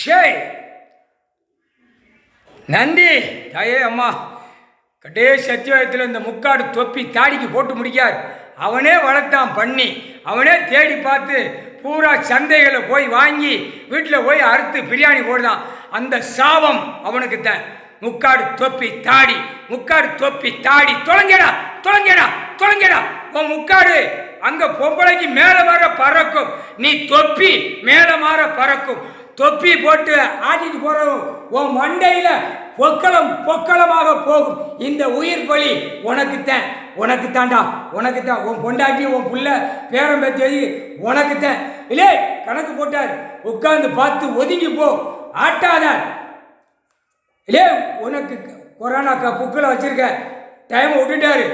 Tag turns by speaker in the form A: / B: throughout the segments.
A: ஷே நந்தி தாயே அம்மா கடைசி சத்தியத்தில் இந்த முக்காடு தொப்பி தாடிக்கு போட்டு முடிக்கார். அவனே வளர்த்தான் பண்ணி, அவனே தேடி பார்த்து பூரா சந்தைகளை போய் வாங்கி வீட்டில் போய் அறுத்து பிரியாணி போடுதான். அந்த சாபம் அவனுக்கு தான். முக்காடு தொப்பி தாடி, முக்காடு தொப்பி தாடி, தொலைங்கடா தொலைங்கடா தொலைங்கடா. உன் முக்காடு அங்க பொம்பளைக்கு மேல மாற பறக்கும், நீ தொப்பி மேல மாற பறக்கும். தொப்பி போட்டு ஆட்டிட்டு போறோம் உன் மண்டையில பொக்களம் பொக்களமாக போகும். இந்த உயிர் பலி உனக்குத்தான், உனக்குத்தான்டா, உனக்குத்தான். உன் பொண்டாட்டி உன் புள்ள பேரம் பேத்தி உனக்குத்தான். இல்லே கணக்கு போட்டார், உட்கார்ந்து பார்த்து ஒதுங்கி போ, ஆட்டாத. இல்லே உனக்கு கொரோனா புக்கில் வச்சிருக்க டைம் விட்டுட்டாரு,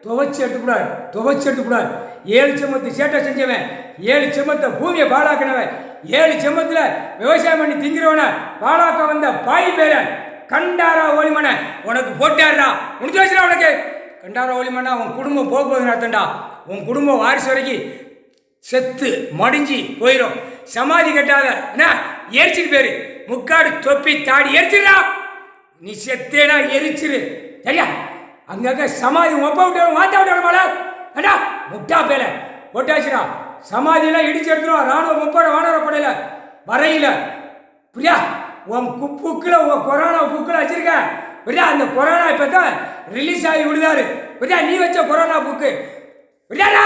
A: துவைச்சி எடுத்துக்கூடாது, துவைச்சி எடுத்துக்கூடாது. 7 செம்மத்து சேட்டை செஞ்சவன், 7 செம்மத்தை பூமியை பாழாக்கினவன், 7 செம்மத்தில் விவசாயம் பண்ணி திங்கிறவன பாழாக்க வந்த பாய் பேர கண்டாரா ஒளிமன உனக்கு போட்டாருடா. முடிஞ்சு வச்சுடா உனக்கு. கண்டாரா ஒளிமனா உன் குடும்பம் போக போகுது நடத்தண்டா. உன் குடும்பம் வாரிசு வரைக்கும் செத்து மடிஞ்சி போயிடும். சமாதி கட்டாத என்ன எரிச்சிட்டு பேரு. முக்காடு தொப்பி தாடி எரிச்சிடா. நீ செத்தேனா எரிச்சிரு சரியா. அங்கங்க சமாதி ஒப்ப விட்டு மாத்தா விட்டு ஏண்டா முட்டா பேல போட்டாச்சுடா. சமாதியெல்லாம் இடிச்சு எடுத்துருவா. ராணுவ முப்படை வானரப்படையில வரையில புரியா. உன் புக்கில் உன் கொரோனா புக்கில் வச்சிருக்க புரியா. அந்த கொரோனா இப்போ தான் ரிலீஸ் ஆகி விடுதாரு புரியா. நீ வச்ச கொரோனா புக்கு புரியாடா.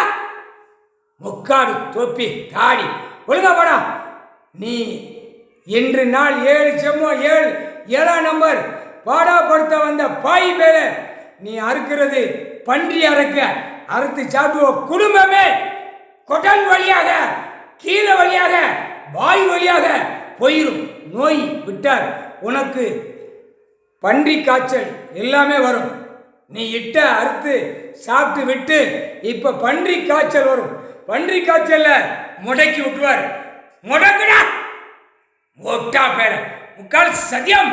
A: முக்காடு தொப்பி தாடி ஒழுங்கா போடா. நீ இன்று நாள் 7 செம்மோ 7ஆம் நம்பர் பாடாப்படுத்த வந்த பாய் மேல நீ அறுக்கிறது பன்றி அறுக்க அறுத்து சாப்பிடுவோம். குடும்பமே கொடல் வழியாக கீழே வழியாக வாய் வழியாக போயிடும். நோய் விட்டார் உனக்கு பன்றி காய்ச்சல் எல்லாமே வரும். நீ இட்ட அறுத்து சாப்பிட்டு விட்டு இப்ப பன்றி காய்ச்சல் வரும். பன்றி காய்ச்சல்ல முடக்கி விட்டுவார். முடக்குடா மொட்டா பேர முக்கால் சத்தியம்.